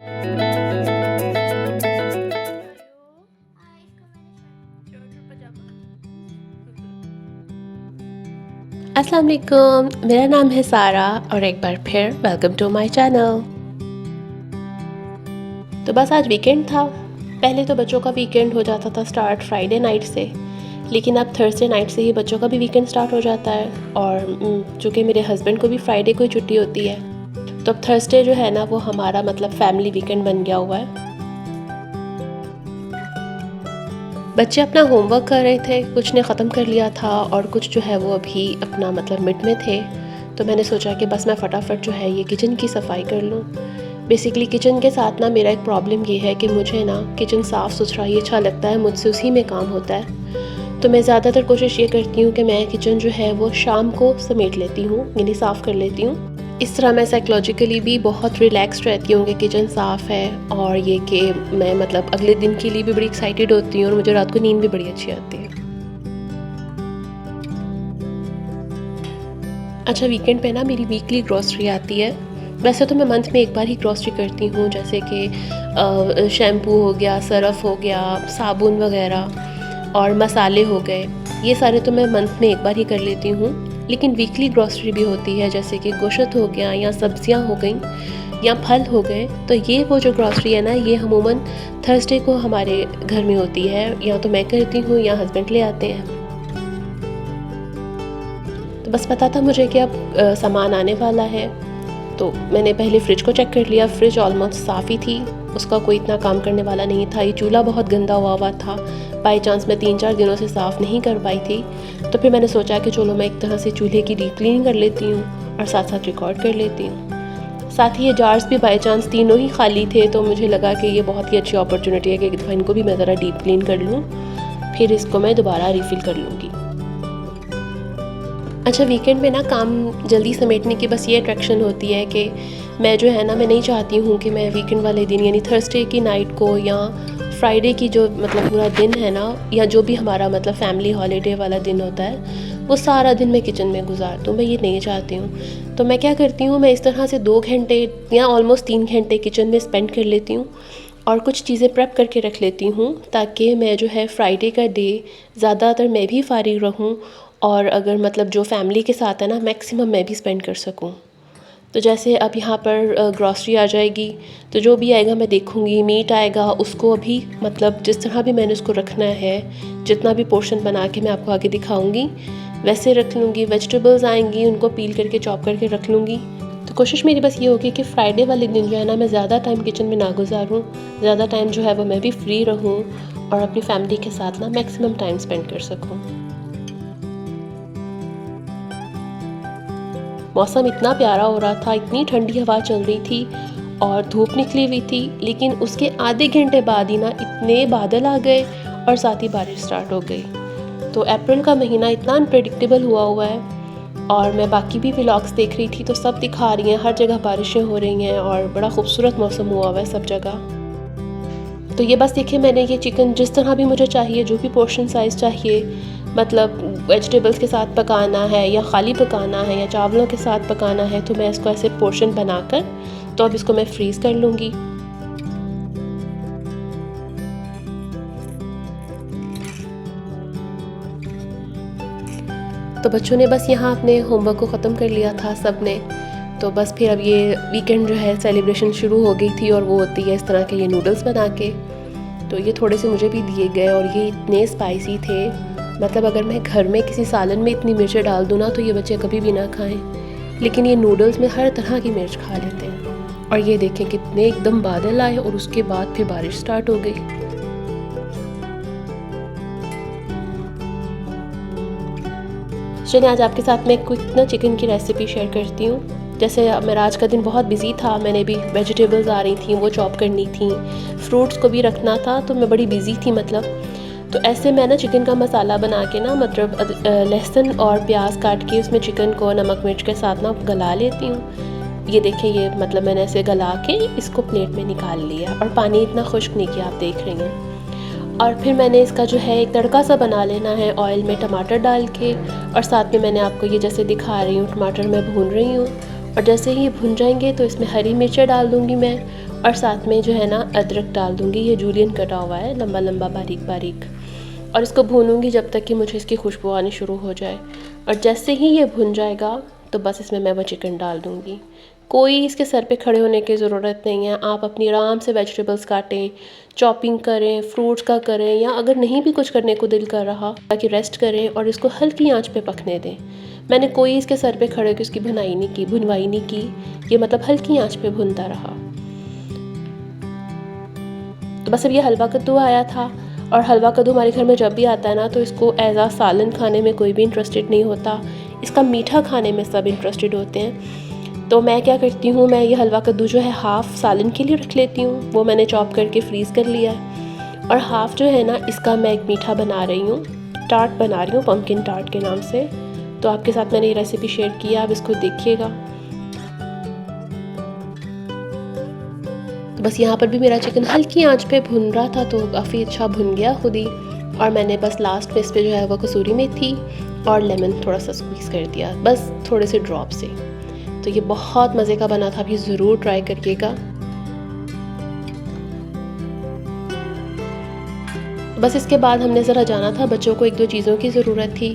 अस्सलाम वालेकुम, मेरा नाम है सारा और एक बार फिर वेलकम टू माय चैनल। तो बस आज वीकेंड था। पहले तो बच्चों का वीकेंड हो जाता था स्टार्ट फ्राइडे नाइट से, लेकिन अब थर्सडे नाइट से ही बच्चों का भी वीकेंड स्टार्ट हो जाता है। और चूँकि मेरे हस्बैंड को भी फ्राइडे को ही छुट्टी होती है, तो अब थर्सडे जो है ना वो हमारा मतलब फैमिली वीकेंड बन गया हुआ है। बच्चे अपना होमवर्क कर रहे थे, कुछ ने ख़त्म कर लिया था और कुछ जो है वो अभी अपना मतलब मिड में थे। तो मैंने सोचा कि बस मैं फटाफट जो है ये किचन की सफाई कर लूँ। बेसिकली किचन के साथ ना मेरा एक प्रॉब्लम ये है कि मुझे ना किचन साफ़ सुथरा ही अच्छा लगता है, मुझसे उसी में काम होता है। तो मैं ज़्यादातर कोशिश ये करती हूँ कि मैं किचन जो है वो शाम को समेट लेती हूँ, यानी साफ़ कर लेती हूँ। इस तरह मैं साइकोलॉजिकली भी बहुत रिलैक्स्ड रहती हूँ कि किचन साफ़ है, और ये कि मैं मतलब अगले दिन के लिए भी बड़ी एक्साइटेड होती हूँ और मुझे रात को नींद भी बड़ी अच्छी आती है। अच्छा, वीकेंड पे ना मेरी वीकली ग्रॉसरी आती है। वैसे तो मैं मंथ में एक बार ही ग्रॉसरी करती हूँ, जैसे कि शैम्पू हो गया, सरफ़ हो गया, साबुन वगैरह और मसाले हो गए। ये सारे तो मैं मंथ में एक बार ही कर लेती हूँ। लेकिन वीकली ग्रॉसरी भी होती है, जैसे कि गोश्त हो गया या सब्जियाँ हो गईं या फल हो गए। तो ये वो जो ग्रॉसरी है ना, ये अमूमन थर्सडे को हमारे घर में होती है, या तो मैं करती हूँ या हस्बैंड ले आते हैं। तो बस पता था मुझे कि अब सामान आने वाला है, तो मैंने पहले फ्रिज को चेक कर लिया। फ्रिज ऑलमोस्ट साफ़ ही थी, उसका कोई इतना काम करने वाला नहीं था। ये चूल्हा बहुत गंदा हुआ था, बाई चांस मैं 3-4 दिनों से साफ़ नहीं कर पाई थी। तो फिर मैंने सोचा कि चलो मैं एक तरह से चूल्हे की डीप क्लीनिंग कर लेती हूँ और साथ साथ रिकॉर्ड कर लेती हूँ। साथ ही ये जार्स भी बाई चांस तीनों ही खाली थे, तो मुझे लगा कि ये बहुत ही अच्छी अपॉर्चुनिटी है कि एक दफ़ा इनको भी मैं ज़रा डीप क्लीन कर लूँ, फिर इसको मैं दोबारा रिफ़िल कर लूँगी। अच्छा, वीकेंड में ना काम जल्दी समेटने की बस ये अट्रैक्शन होती है कि मैं जो है ना, मैं नहीं चाहती हूँ कि मैं वीकेंड वाले दिन यानी थर्सडे की नाइट को या फ्राइडे की जो मतलब पूरा दिन है ना, या जो भी हमारा मतलब फैमिली हॉलीडे वाला दिन होता है, वो सारा दिन मैं किचन में गुजार दूँ। मैं ये नहीं चाहती हूँ। तो मैं क्या करती हूँ, मैं इस तरह से 2 घंटे या ऑलमोस्ट 3 घंटे किचन में स्पेंड कर लेती हूँ और कुछ चीज़ें प्रेप करके रख लेती हूँ, ताकि मैं जो है फ्राइडे का डे ज़्यादातर मैं भी फ़ारिग रहूँ, और अगर मतलब जो फैमिली के साथ है ना, मैक्सिमम मैं भी स्पेंड कर सकूँ। तो जैसे अब यहाँ पर ग्रॉसरी आ जाएगी, तो जो भी आएगा मैं देखूँगी। मीट आएगा, उसको अभी मतलब जिस तरह भी मैंने उसको रखना है, जितना भी पोर्शन बना के मैं आपको आगे दिखाऊँगी वैसे रख लूँगी। वेजिटेबल्स आएंगी, उनको पील करके चॉप करके रख लूँगी। तो कोशिश मेरी बस ये होगी कि फ्राइडे वाले दिन जो है ना, मैं ज़्यादा टाइम किचन में ना गुजारूँ, ज़्यादा टाइम जो है वो मैं भी फ्री रहूँ और अपनी फैमिली के साथ ना मैक्सिमम टाइम स्पेंड कर सकूँ। मौसम इतना प्यारा हो रहा था, इतनी ठंडी हवा चल रही थी और धूप निकली हुई थी, लेकिन उसके आधे घंटे बाद ही ना इतने बादल आ गए और साथ ही बारिश स्टार्ट हो गई। तो अप्रैल का महीना इतना अनप्रेडिक्टेबल हुआ है। और मैं बाकी भी व्लॉग्स देख रही थी, तो सब दिखा रही हैं हर जगह बारिशें हो रही हैं और बड़ा खूबसूरत मौसम हुआ है सब जगह। तो ये बस देखिए, मैंने ये चिकन जिस तरह भी मुझे चाहिए, जो भी पोर्शन साइज़ चाहिए, मतलब वेजिटेबल्स के साथ पकाना है या ख़ाली पकाना है या चावलों के साथ पकाना है, तो मैं इसको ऐसे पोर्शन बनाकर तो अब इसको मैं फ्रीज़ कर लूँगी। तो बच्चों ने बस यहाँ अपने होमवर्क को ख़त्म कर लिया था सब ने। तो बस फिर अब ये वीकेंड जो है सेलिब्रेशन शुरू हो गई थी, और वो होती है इस तरह के ये नूडल्स बना के। तो ये थोड़े से मुझे भी दिए गए और ये इतने स्पाइसी थे, मतलब अगर मैं घर में किसी सालन में इतनी मिर्चें डाल दूँ ना, तो ये बच्चे कभी भी ना खाएं, लेकिन ये नूडल्स में हर तरह की मिर्च खा लेते हैं। और ये देखें कितने एकदम बादल आए और उसके बाद फिर बारिश स्टार्ट हो गई। चलिए, आज आपके साथ मैं क्विक ना चिकन की रेसिपी शेयर करती हूँ। जैसे मेरा आज का दिन बहुत बिजी था, मैंने भी वेजिटेबल्स आ रही थी वो चॉप करनी थी, फ्रूट्स को भी रखना था, तो मैं बड़ी बिजी थी मतलब। तो ऐसे मैं ना चिकन का मसाला बना के ना, मतलब लहसुन और प्याज काट के उसमें चिकन को नमक मिर्च के साथ ना गला लेती हूँ। ये देखिए, ये मतलब मैंने ऐसे गला के इसको प्लेट में निकाल लिया, और पानी इतना खुश्क नहीं किया, आप देख रही हैं। और फिर मैंने इसका जो है एक तड़का सा बना लेना है ऑयल में टमाटर डाल के, और साथ में मैंने आपको ये जैसे दिखा रही हूँ टमाटर मैं भून रही हूँ, और जैसे ही ये भुन जाएंगे तो इसमें हरी मिर्चें डाल दूँगी मैं, और साथ में जो है ना अदरक डाल दूँगी, ये जूलियन कटा हुआ है लंबा लंबा बारीक बारीक। और इसको भूनूंगी जब तक कि मुझे इसकी खुशबू आनी शुरू हो जाए। और जैसे ही ये भुन जाएगा तो बस इसमें मैं वो चिकन डाल दूँगी। कोई इसके सर पे खड़े होने की ज़रूरत नहीं है। आप अपनी आराम से वेजिटेबल्स काटें, चॉपिंग करें, फ्रूट्स का करें, या अगर नहीं भी कुछ करने को दिल कर रहा ताकि रेस्ट करें और इसको हल्की आंच पे पकने दें। मैंने कोई इसके सर पे खड़े होकर इसकी भुनाई नहीं की, भुनवाई नहीं की, ये मतलब हल्की आंच पे भुनता रहा। तो बस अब ये हलवा कद्दू आया था। और हलवा कद्दू हमारे घर में जब भी आता है ना तो इसको एज आ सालन खाने में कोई भी इंटरेस्टेड नहीं होता, इसका मीठा खाने में सब इंटरेस्टेड होते हैं। तो मैं क्या करती हूँ, मैं ये हलवा कद्दू जो है हाफ़ सालन के लिए रख लेती हूँ, वो मैंने चॉप करके फ्रीज़ कर लिया है। और हाफ़ जो है ना इसका मैं एक मीठा बना रही हूँ, टार्ट बना रही हूँ पम्पकिन टार्ट के नाम से। तो आपके साथ मैंने ये रेसिपी शेयर की है, आप इसको देखिएगा। तो बस यहाँ पर भी मेरा चिकन हल्की आंच पे भुन रहा था, तो काफ़ी अच्छा भुन गया खुद ही। और मैंने बस लास्ट में इस पे जो है वो कसूरी मेथी और लेमन थोड़ा सा स्क्वीज़ कर दिया, बस थोड़े से ड्रॉप से। तो ये बहुत मज़े का बना था, भी ज़रूर ट्राई करिएगा। बस इसके बाद हमने ज़रा जाना था, बच्चों को एक दो चीज़ों की ज़रूरत थी,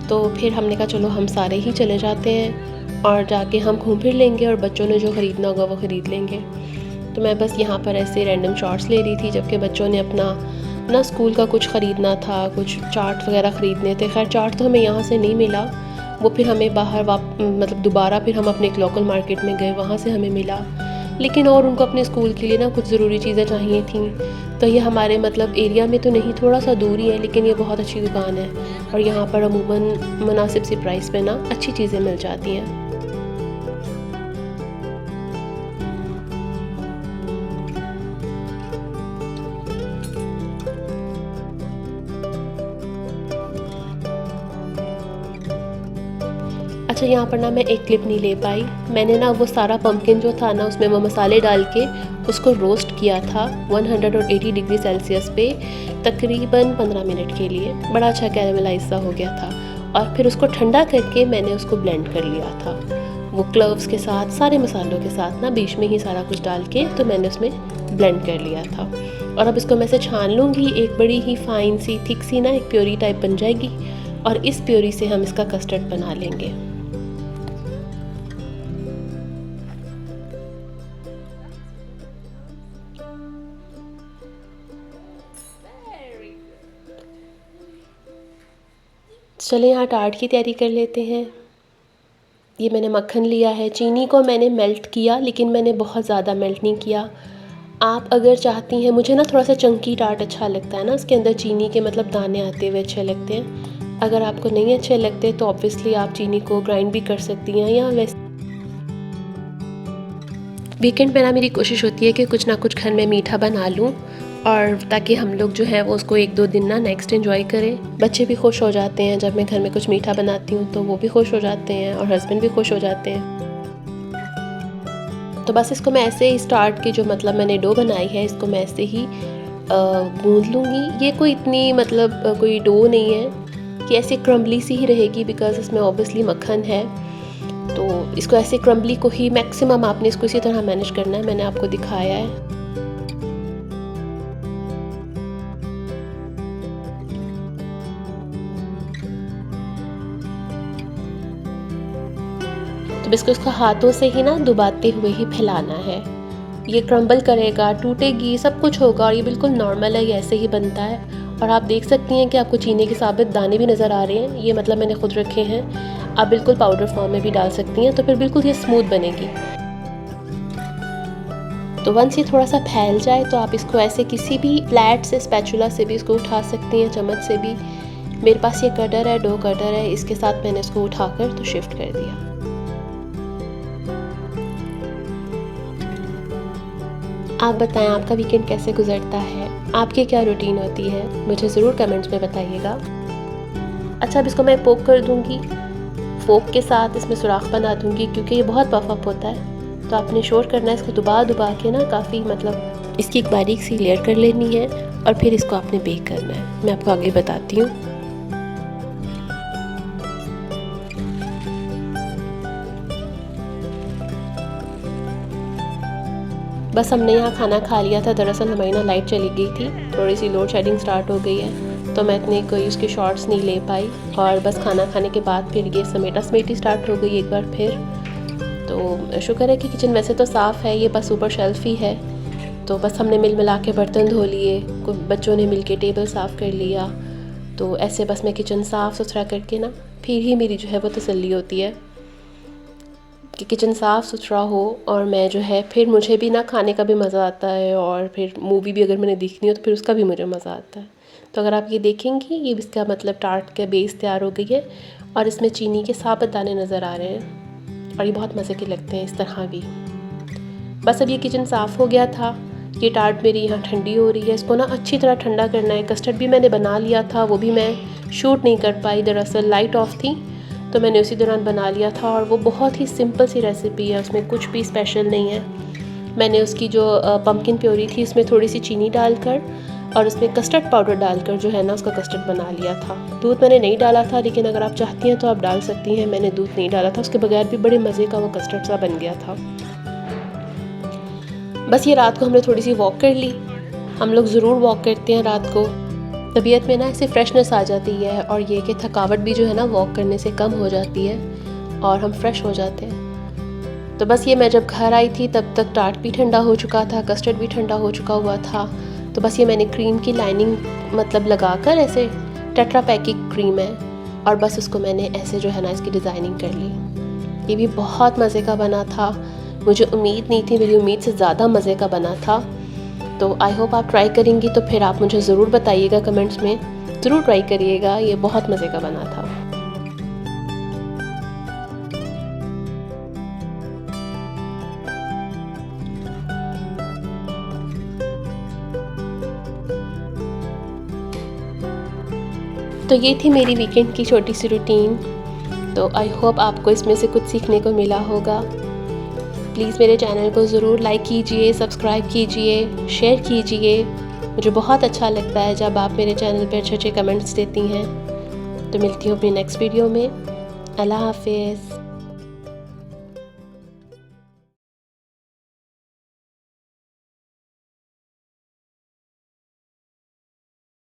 तो फिर हमने कहा चलो हम सारे ही चले जाते हैं और जाके हम घूम फिर लेंगे और बच्चों ने जो ख़रीदना होगा वो ख़रीद लेंगे। तो मैं बस यहाँ पर ऐसे रैंडम शॉट्स ले रही थी, जबकि बच्चों ने अपना ना स्कूल का कुछ ख़रीदना था, कुछ चार्ट वगैरह ख़रीदने थे। खैर चार्ट तो हमें यहाँ से नहीं मिला, वो फिर हमें बाहर मतलब दोबारा फिर हम अपने एक लोकल मार्केट में गए, वहाँ से हमें मिला। लेकिन और उनको अपने स्कूल के लिए ना कुछ ज़रूरी चीज़ें चाहिए थी। तो ये हमारे मतलब एरिया में तो नहीं, थोड़ा सा दूर ही है, लेकिन ये बहुत अच्छी दुकान है और यहाँ पर अमूमन मुनासिब सी प्राइस पे ना अच्छी चीज़ें मिल जाती हैं। अच्छा, यहाँ पर ना मैं एक क्लिप नहीं ले पाई, मैंने ना वो सारा पम्पकिन जो था ना उसमें वो मसाले डाल के उसको रोस्ट किया था 180 डिग्री सेल्सियस पे तकरीबन 15 मिनट के लिए। बड़ा अच्छा कैरेमलाइज सा हो गया था और फिर उसको ठंडा करके मैंने उसको ब्लेंड कर लिया था, वो क्लोव्स के साथ, सारे मसालों के साथ ना, बीच में ही सारा कुछ डाल के तो मैंने उसमें ब्लेंड कर लिया था। और अब इसको मैं से छान लूँगी, एक बड़ी ही फाइन सी थिक सी ना एक प्योरी टाइप बन जाएगी और इस प्योरी से हम इसका कस्टर्ड बना लेंगे। चलिए यहाँ टार्ट की तैयारी कर लेते हैं। ये मैंने मक्खन लिया है, चीनी को मैंने मेल्ट किया, लेकिन मैंने बहुत ज़्यादा मेल्ट नहीं किया। आप अगर चाहती हैं, मुझे ना थोड़ा सा चंकी टार्ट अच्छा लगता है ना, उसके अंदर चीनी के मतलब दाने आते हुए अच्छे लगते हैं। अगर आपको नहीं अच्छे लगते तो ऑब्वियसली आप चीनी को ग्राइंड भी कर सकती हैं, या वैसे वीकेंड पे ना मेरी कोशिश होती है कि कुछ ना कुछ घर में मीठा बना लूँ, और ताकि हम लोग जो है वो उसको एक दो दिन ना नेक्स्ट एंजॉय करें। बच्चे भी खुश हो जाते हैं जब मैं घर में कुछ मीठा बनाती हूँ, तो वो भी खुश हो जाते हैं और हस्बैंड भी खुश हो जाते हैं। तो बस इसको मैं ऐसे ही स्टार्ट की जो मतलब मैंने डो बनाई है, इसको मैं ऐसे ही गूंद लूँगी। ये कोई इतनी मतलब कोई डो नहीं है कि ऐसे क्रम्बली सी ही रहेगी, बिकॉज इसमें ऑब्वियसली मक्खन है। तो इसको ऐसे क्रम्बली को ही मैक्सिमम आपने इसको इसी तरह मैनेज करना है, मैंने आपको दिखाया है। तो इसको इसको हाथों से ही ना दबाते हुए ही फैलाना है। ये क्रम्बल करेगा, टूटेगी, सब कुछ होगा और ये बिल्कुल नॉर्मल है, ये ऐसे ही बनता है। और आप देख सकती हैं कि आपको चीनी के साबित दाने भी नज़र आ रहे हैं, ये मतलब मैंने खुद रखे हैं। आप बिल्कुल पाउडर फॉर्म में भी डाल सकती हैं, तो फिर बिल्कुल ये स्मूथ बनेगी। तो वंस ये थोड़ा सा फैल जाए तो आप इसको ऐसे किसी भी फ्लैट से स्पैचुला से भी इसको उठा सकती हैं, चम्मच से भी। मेरे पास ये कटर है, डो कटर है, इसके साथ मैंने इसको उठाकर तो शिफ्ट कर दिया। आप बताएं आपका वीकेंड कैसे गुजरता है, आपकी क्या रूटीन होती है, मुझे ज़रूर कमेंट्स में बताइएगा। अच्छा, अब इसको मैं पोक कर दूंगी, फोक के साथ इसमें सुराख बना दूंगी, क्योंकि ये बहुत पफ अप होता है। तो आपने शोर करना है, इसको दबा दबा के ना काफ़ी मतलब इसकी एक बारीक सी लेयर कर लेनी है और फिर इसको आपने बेक करना है। मैं आपको आगे बताती हूँ। बस हमने यहाँ खाना खा लिया था। दरअसल हमारी ना लाइट चली गई थी, थोड़ी सी लोड शेडिंग स्टार्ट हो गई है, तो मैं इतने कोई उसके शॉर्ट्स नहीं ले पाई। और बस खाना खाने के बाद फिर ये समेटा समेटी स्टार्ट हो गई एक बार फिर। तो शुक्र है कि किचन वैसे तो साफ़ है, ये बस ऊपर शेल्फ ही है। तो बस हमने मिल मिला के बर्तन धो लिए, कुछ बच्चों ने मिल के टेबल साफ़ कर लिया। तो ऐसे बस मैं किचन साफ़ सुथरा करके ना फिर ही मेरी जो है वो तसल्ली होती है कि किचन साफ़ सुथरा हो। और मैं जो है फिर मुझे भी ना खाने का भी मज़ा आता है, और फिर मूवी भी अगर मैंने देखनी हो तो फिर उसका भी मुझे मज़ा आता है। तो अगर आप ये देखेंगी, ये इसका मतलब टार्ट का बेस तैयार हो गई है और इसमें चीनी के साबुत दाने नज़र आ रहे हैं, और ये बहुत मज़े के लगते हैं इस तरह भी। बस अब ये किचन साफ़ हो गया था। ये टार्ट मेरी यहाँ ठंडी हो रही है, इसको ना अच्छी तरह ठंडा करना है। कस्टर्ड भी मैंने बना लिया था, वो भी मैं शूट नहीं कर पाई, दरअसल लाइट ऑफ थी, तो मैंने उसी दौरान बना लिया था। और वो बहुत ही सिंपल सी रेसिपी है, उसमें कुछ भी स्पेशल नहीं है। मैंने उसकी जो पम्पकिन प्योरी थी उसमें थोड़ी सी चीनी डालकर और उसमें कस्टर्ड पाउडर डालकर जो है ना उसका कस्टर्ड बना लिया था। दूध मैंने नहीं डाला था, लेकिन अगर आप चाहती हैं तो आप डाल सकती हैं। मैंने दूध नहीं डाला था, उसके बगैर भी बड़े मज़े का वो कस्टर्ड सा बन गया था। बस ये रात को हमने थोड़ी सी वॉक कर ली। हम लोग ज़रूर वॉक करते हैं रात को, तबीयत में ना ऐसे फ्रेशनेस आ जाती है, और ये कि थकावट भी जो है ना वॉक करने से कम हो जाती है और हम फ्रेश हो जाते हैं। तो बस ये मैं जब घर आई थी तब तक टार्ट भी ठंडा हो चुका था, कस्टर्ड भी ठंडा हो चुका हुआ था। तो बस ये मैंने क्रीम की लाइनिंग मतलब लगाकर, ऐसे टेट्रा पैक की क्रीम है, और बस उसको मैंने ऐसे जो है ना इसकी डिज़ाइनिंग कर ली। ये भी बहुत मज़े का बना था, मुझे उम्मीद नहीं थी, मेरी उम्मीद से ज़्यादा मज़े का बना था। तो आई होप आप ट्राई करेंगी, तो फिर आप मुझे ज़रूर बताइएगा कमेंट्स में, ज़रूर ट्राई करिएगा, ये बहुत मज़े का बना था। तो ये थी मेरी वीकेंड की छोटी सी रूटीन। तो आई होप आपको इसमें से कुछ सीखने को मिला होगा। प्लीज़ मेरे चैनल को ज़रूर लाइक कीजिए, सब्सक्राइब कीजिए, शेयर कीजिए। मुझे बहुत अच्छा लगता है जब आप मेरे चैनल पर अच्छे अच्छे कमेंट्स देती हैं। तो मिलती हूँ अपनी नेक्स्ट वीडियो में। अल्लाह हाफ़िज़।